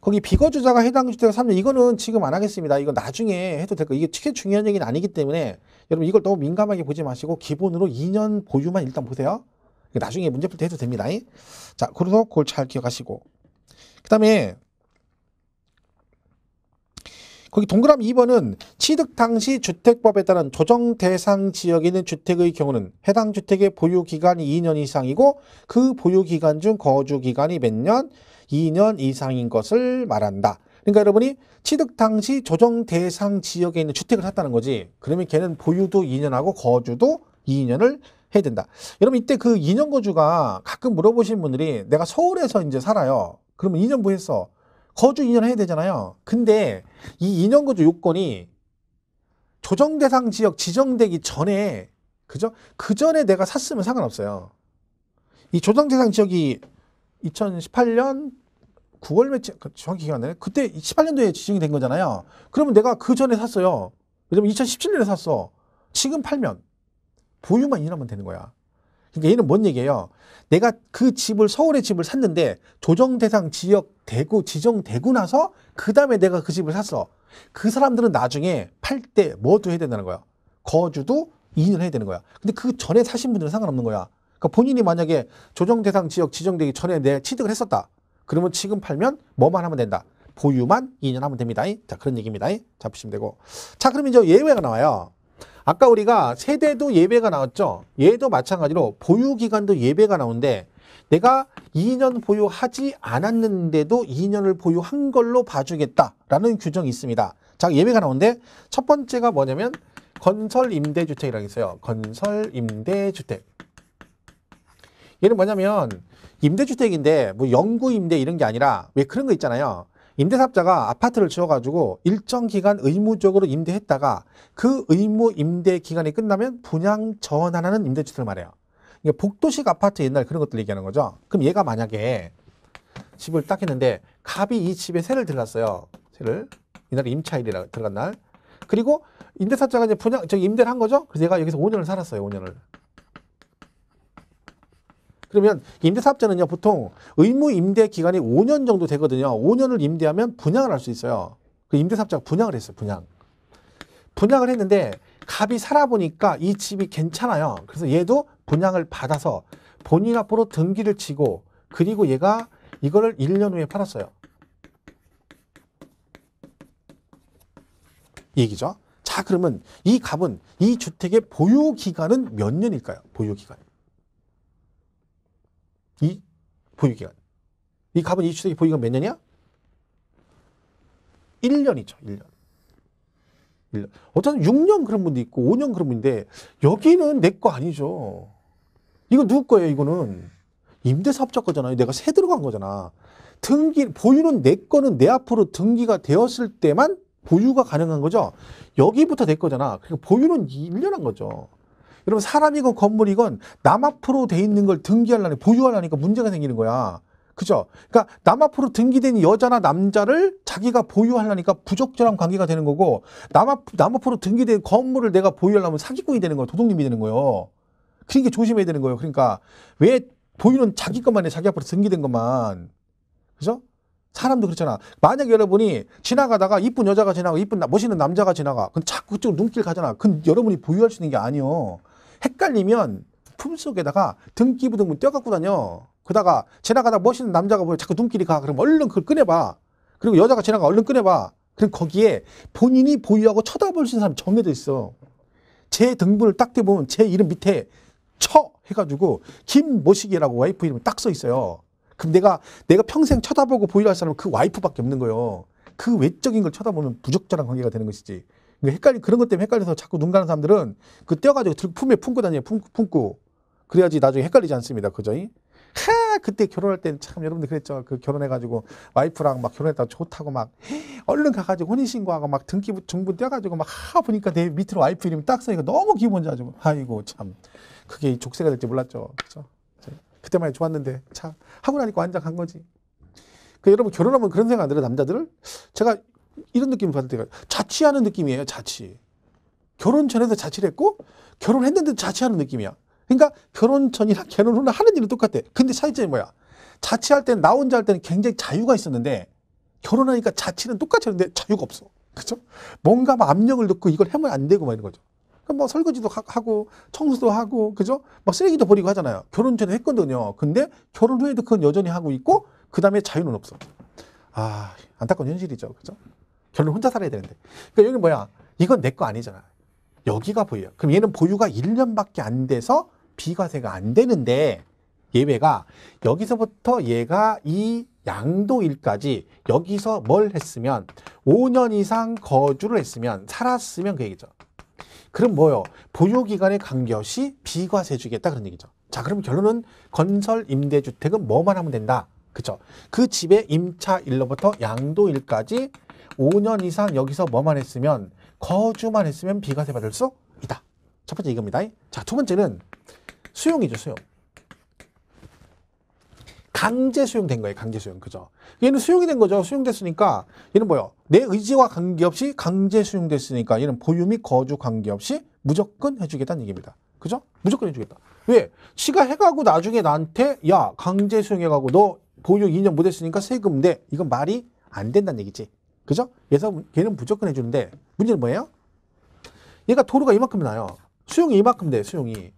거기 비거주자가 해당 주택을 3년 이거는 지금 안 하겠습니다. 이거 나중에 해도 될 거. 이게 크게 중요한 얘기는 아니기 때문에 여러분 이걸 너무 민감하게 보지 마시고 기본으로 2년 보유만 일단 보세요. 나중에 문제 풀 때 해도 됩니다. 자, 그래서 그걸 잘 기억하시고 그 다음에 거기 동그라미 2번은 취득 당시 주택법에 따른 조정 대상 지역에 있는 주택의 경우는 해당 주택의 보유 기간이 2년 이상이고 그 보유 기간 중 거주 기간이 몇 년? 2년 이상인 것을 말한다. 그러니까 여러분이 취득 당시 조정 대상 지역에 있는 주택을 샀다는 거지. 그러면 걔는 보유도 2년하고 거주도 2년을 해야 된다. 여러분 이때 그 2년 거주가 가끔 물어보시는 분들이 내가 서울에서 이제 살아요. 그러면 2년 뭐 했어? 거주 2년 해야 되잖아요. 근데 이 2년 거주 요건이 조정 대상 지역 지정되기 전에, 그죠? 그 전에 내가 샀으면 상관없어요. 이 조정 대상 지역이 2018년 9월 며칠, 정확히 기억 안 나네. 그때 18년도에 지정이 된 거잖아요. 그러면 내가 그 전에 샀어요. 왜냐면 2017년에 샀어. 지금 팔면 보유만 2년 하면 되는 거야. 그러니까 얘는 뭔 얘기예요? 내가 그 집을 서울의 집을 샀는데 조정 대상 지역 되고 지정되고 나서 그 다음에 내가 그 집을 샀어. 그 사람들은 나중에 팔 때 뭐도 해야 된다는 거야. 거주도 2년 해야 되는 거야. 근데 그 전에 사신 분들은 상관없는 거야. 그러니까 본인이 만약에 조정 대상 지역 지정되기 전에 내가 취득을 했었다. 그러면 지금 팔면 뭐만 하면 된다. 보유만 2년 하면 됩니다. 자, 그런 얘기입니다. 자, 보시면 되고. 자, 그러면 이제 예외가 나와요. 아까 우리가 세대도 예배가 나왔죠. 얘도 마찬가지로 보유기간도 예배가 나오는데 내가 2년 보유하지 않았는데도 2년을 보유한 걸로 봐주겠다라는 규정이 있습니다. 자, 예배가 나오는데 첫 번째가 뭐냐면 건설임대주택이라고 있어요. 건설임대주택. 얘는 뭐냐면 임대주택인데 뭐 영구임대 이런 게 아니라 왜 그런 거 있잖아요. 임대사업자가 아파트를 지어가지고 일정 기간 의무적으로 임대했다가 그 의무 임대 기간이 끝나면 분양 전환하는 임대주택을 말해요. 그러니까 복도식 아파트 옛날 그런 것들 얘기하는 거죠. 그럼 얘가 만약에 집을 딱 했는데 갑이 이 집에 세를 들어갔어요. 세를. 이날 임차일이라 들어간 날. 그리고 임대사업자가 이제 임대를 한 거죠. 그래서 얘가 여기서 5년을 살았어요. 5년을. 그러면 임대사업자는요, 보통 의무 임대 기간이 5년 정도 되거든요. 5년을 임대하면 분양을 할 수 있어요. 그 임대사업자가 분양을 했어요, 분양. 분양을 했는데 갑이 살아보니까 이 집이 괜찮아요. 그래서 얘도 분양을 받아서 본인 앞으로 등기를 치고 그리고 얘가 이거를 1년 후에 팔았어요. 이 얘기죠. 자, 그러면 이 갑은 이 주택의 보유 기간은 몇 년일까요? 보유 기간. 이 보유기간. 이 갑은 이 주택의 보유기간 몇 년이야? 1년이죠. 1년. 1년. 어쩌면 6년 그런 분도 있고 5년 그런 분인데 여기는 내 거 아니죠. 이거 누구 거예요? 이거는 임대사업자 거잖아요. 내가 세 들어간 거잖아. 보유는 내 거는 내 앞으로 등기가 되었을 때만 보유가 가능한 거죠. 여기부터 내 거잖아. 그러니까 보유는 1년 한 거죠. 여러분 사람이건 건물이건 남 앞으로 돼 있는 걸 등기하려니까 보유하려니까 문제가 생기는 거야. 그죠? 그러니까 남 앞으로 등기된 여자나 남자를 자기가 보유하려니까 부적절한 관계가 되는 거고 남 앞으로 등기된 건물을 내가 보유하려면 사기꾼이 되는 거야. 도둑님이 되는 거예요. 그러니까 조심해야 되는 거예요. 그러니까 왜 보유는 자기 것만 해. 자기 앞으로 등기된 것만. 그죠? 사람도 그렇잖아. 만약 여러분이 지나가다가 이쁜 여자가 지나가 이쁜 멋있는 남자가 지나가. 그럼 자꾸 그쪽 눈길 가잖아. 그건 여러분이 보유할 수 있는 게 아니요. 헷갈리면 품속에다가 등기부등본 떼어갖고 다녀. 그러다가 지나가다 멋있는 남자가 보여 자꾸 눈길이 가. 그럼 얼른 그걸 꺼내봐. 그리고 여자가 지나가 얼른 꺼내봐. 그럼 거기에 본인이 보유하고 쳐다볼 수 있는 사람이 정해져 있어. 제 등본을 딱 떼보면 제 이름 밑에 처 해가지고 김모식이라고 와이프 이름이 딱 써 있어요. 그럼 내가 평생 쳐다보고 보유할 사람은 그 와이프밖에 없는 거예요. 그 외적인 걸 쳐다보면 부적절한 관계가 되는 것이지. 그런 것 때문에 헷갈려서 자꾸 눈 가는 사람들은 그 떼어가지고 품에 품고 다녀요. 품고. 그래야지 나중에 헷갈리지 않습니다. 그죠? 그때 결혼할 때는 참 여러분들 그랬죠. 그 결혼해가지고 와이프랑 막 결혼했다고 좋다고 막 얼른 가가지고 혼인신고하고 막 등기부 정부 떼어가지고 막 보니까 내 밑으로 와이프 이름이 딱 써니까 너무 기분 좋아지고 아이고 참 그게 족쇄가 될지 몰랐죠. 그죠? 그때만 해도 좋았는데 참 하고 나니까 완전 간 거지. 그 여러분 결혼하면 그런 생각 안 들어요, 남자들을? 제가 이런 느낌 받을 때가 자취하는 느낌이에요, 자취. 결혼 전에도 자취를 했고 결혼했는데도 자취하는 느낌이야. 그러니까 결혼 전이랑 결혼 후랑 하는 일은 똑같아. 근데 차이점이 뭐야? 자취할 때는 나 혼자 할 때는 굉장히 자유가 있었는데 결혼하니까 자취는 똑같이 하는데 자유가 없어. 그죠? 뭔가 막 압력을 넣고 이걸 하면 안 되고 막 이런 거죠. 그럼 뭐 설거지도 하고 청소도 하고 그죠? 막 쓰레기도 버리고 하잖아요. 결혼 전에 했거든요. 근데 결혼 후에도 그건 여전히 하고 있고 그 다음에 자유는 없어. 아, 안타까운 현실이죠. 그죠? 결혼 혼자 살아야 되는데. 그러니까 여기 뭐야? 이건 내 거 아니잖아. 여기가 보여요. 그럼 얘는 보유가 1년밖에 안 돼서 비과세가 안 되는데 예외가 여기서부터 얘가 이 양도일까지 여기서 뭘 했으면 5년 이상 거주를 했으면 살았으면 그 얘기죠. 그럼 뭐요? 보유기간에 관계없이 비과세 주겠다 그런 얘기죠. 자, 그럼 결론은 건설 임대주택은 뭐만 하면 된다. 그죠? 그 집의 임차일로부터 양도일까지 5년 이상 여기서 뭐만 했으면 거주만 했으면 비과세 받을 수 있다. 첫 번째 이겁니다. 자, 두 번째는 수용이죠, 수용. 강제 수용된 거예요, 강제 수용. 그죠? 얘는 수용이 된 거죠. 수용됐으니까 얘는 뭐요? 내 의지와 관계없이 강제 수용됐으니까 얘는 보유 및 거주 관계없이 무조건 해주겠다는 얘기입니다. 그죠? 무조건 해주겠다. 왜? 지가 해가고 나중에 나한테 야, 강제 수용해가고 너 보유 2년 못했으니까 세금 내. 이건 말이 안 된다는 얘기지. 그죠? 그래서 얘는 무조건 해주는데 문제는 뭐예요? 얘가 도로가 이만큼 나요. 수용이 이만큼 돼, 수용이.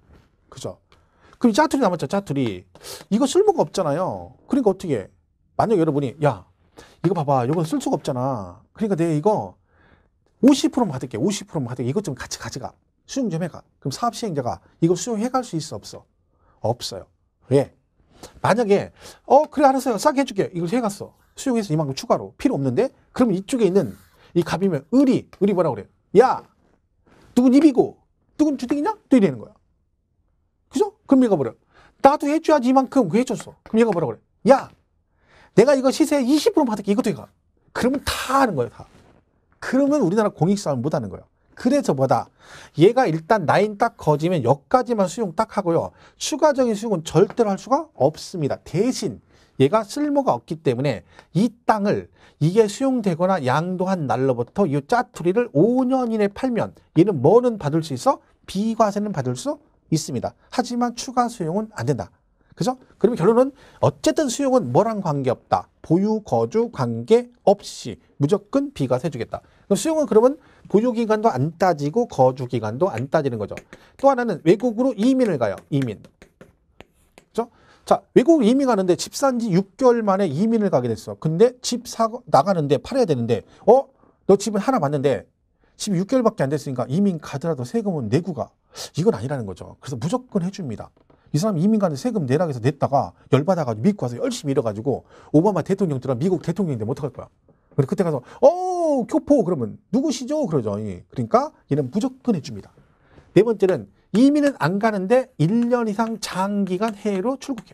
그죠? 그럼 짜투리 남았죠, 짜투리. 이거 쓸모가 없잖아요. 그러니까 어떻게 해? 만약 여러분이 야, 이거 봐봐. 이건 쓸 수가 없잖아. 그러니까 내가 이거 50%만 받을게. 50%만 받을게. 이것 좀 같이 가져가. 수용 좀 해가. 그럼 사업 시행자가 이거 수용해갈 수 있어, 없어? 없어요. 왜? 만약에 그래 알았어요. 싸게 해줄게. 이걸 해갔어. 수용해서 이만큼 추가로 필요 없는데 그럼 이쪽에 있는 이 갑이면 을이 뭐라 그래? 야, 누군 입이고 누군 주택이냐? 또 이러는 거야. 그죠? 그럼 얘가 뭐래? 나도 해줘야지 이만큼. 그 해줬어. 그럼 얘가 뭐라 그래? 야, 내가 이거 시세 20% 받을게. 이것도 해가. 그러면 다 하는 거예요, 다. 그러면 우리나라 공익사업을 못 하는 거예요. 그래서 뭐다? 얘가 일단 라인 딱 거지면 여기까지만 수용 딱 하고요. 추가적인 수용은 절대로 할 수가 없습니다. 대신 얘가 쓸모가 없기 때문에 이 땅을 이게 수용되거나 양도한 날로부터 이 짜투리를 5년 이내에 팔면 얘는 뭐는 받을 수 있어? 비과세는 받을 수 있습니다. 하지만 추가 수용은 안 된다. 그죠? 그러면 결론은 어쨌든 수용은 뭐랑 관계없다. 보유, 거주 관계없이 무조건 비과세 주겠다. 그럼 수용은 그러면 보유기간도 안 따지고 거주기간도 안 따지는 거죠. 또 하나는 외국으로 이민을 가요. 이민. 그죠? 자, 외국 이민 가는데 집 산 지 6개월 만에 이민을 가게 됐어. 근데 집 사고 나가는데 팔아야 되는데 너 집을 하나 봤는데 집 6개월밖에 안 됐으니까 이민 가더라도 세금은 내고 가. 이건 아니라는 거죠. 그래서 무조건 해줍니다. 이 사람 이민 가는데 세금 내라고 해서 냈다가 열받아가지고 미국 가서 열심히 일해가지고 오바마 대통령 들어 미국 대통령인데 못 어떡할 거야. 그래서 그때 가서 교포 그러면 누구시죠? 그러죠. 그러니까 얘는 무조건 해줍니다. 네 번째는 이민은 안 가는데 1년 이상 장기간 해외로 출국해.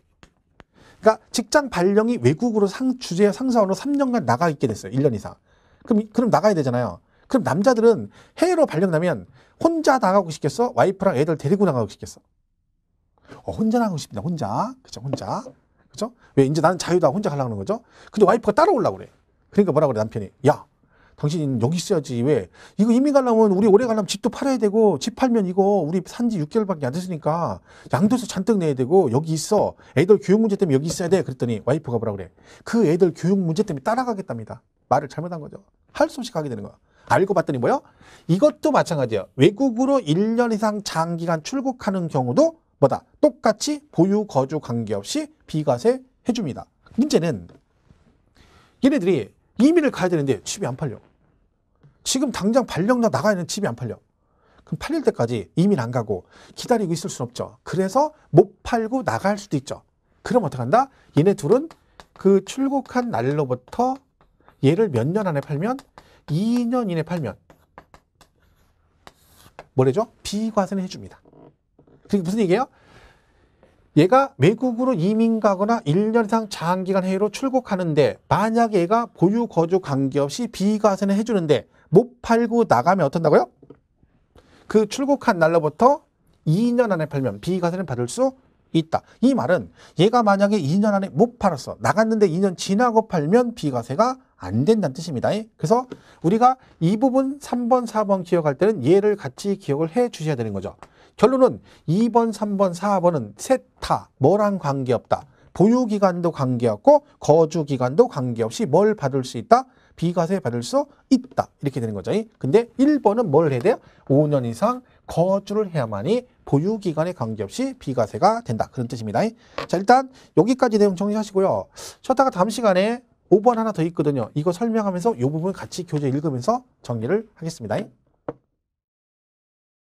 그러니까 직장 발령이 외국으로 주재 상사원으로 3년간 나가 있게 됐어요. 1년 이상. 그럼 나가야 되잖아요. 그럼 남자들은 해외로 발령 나면 혼자 나가고 싶겠어? 와이프랑 애들 데리고 나가고 싶겠어? 혼자 나가고 싶다. 혼자. 그죠? 혼자. 그죠? 왜? 이제 나는 자유다. 혼자 가려고 하는 거죠? 근데 와이프가 따라오려고 그래. 그러니까 뭐라 그래, 남편이. 야, 당신 여기 있어야지. 왜? 이거 이민 가려면 우리 오래 가려면 집도 팔아야 되고, 집 팔면 이거 우리 산지 6개월밖에 안 됐으니까 양도세 잔뜩 내야 되고, 여기 있어. 애들 교육 문제 때문에 여기 있어야 돼. 그랬더니 와이프가 뭐라 그래. 그 애들 교육 문제 때문에 따라가겠답니다. 말을 잘못한 거죠. 할 수 없이 가게 되는 거야. 알고 봤더니 뭐요? 이것도 마찬가지예요. 외국으로 1년 이상 장기간 출국하는 경우도 뭐다? 똑같이 보유, 거주 관계없이 비과세 해줍니다. 문제는 얘네들이 이민을 가야 되는데 집이 안 팔려. 지금 당장 발령 나가야 되는 집이 안 팔려. 그럼 팔릴 때까지 이민 안 가고 기다리고 있을 수는 없죠. 그래서 못 팔고 나갈 수도 있죠. 그럼 어떡한다? 얘네 둘은 그 출국한 날로부터 얘를 몇 년 안에 팔면 2년 이내 팔면 뭐래죠? 비과세는 해줍니다. 그게 무슨 얘기예요? 얘가 외국으로 이민 가거나 1년 이상 장기간 해외로 출국하는데 만약에 얘가 보유 거주 관계없이 비과세는 해주는데 못 팔고 나가면 어떤다고요? 그 출국한 날로부터 2년 안에 팔면 비과세는 받을 수 있다. 이 말은 얘가 만약에 2년 안에 못 팔았어. 나갔는데 2년 지나고 팔면 비과세가 안 된다는 뜻입니다. 그래서 우리가 이 부분 3번, 4번 기억할 때는 얘를 같이 기억을 해 주셔야 되는 거죠. 결론은 2번, 3번, 4번은 셋 다 뭐랑 관계없다. 보유기간도 관계없고 거주기간도 관계없이 뭘 받을 수 있다? 비과세 받을 수 있다. 이렇게 되는 거죠. 근데 1번은 뭘 해야 돼요? 5년 이상 거주를 해야만이 보유기간에 관계없이 비과세가 된다. 그런 뜻입니다. 자, 일단 여기까지 내용 정리하시고요. 쉬었다가 다음 시간에 5번 하나 더 있거든요. 이거 설명하면서 이 부분 같이 교재 읽으면서 정리를 하겠습니다.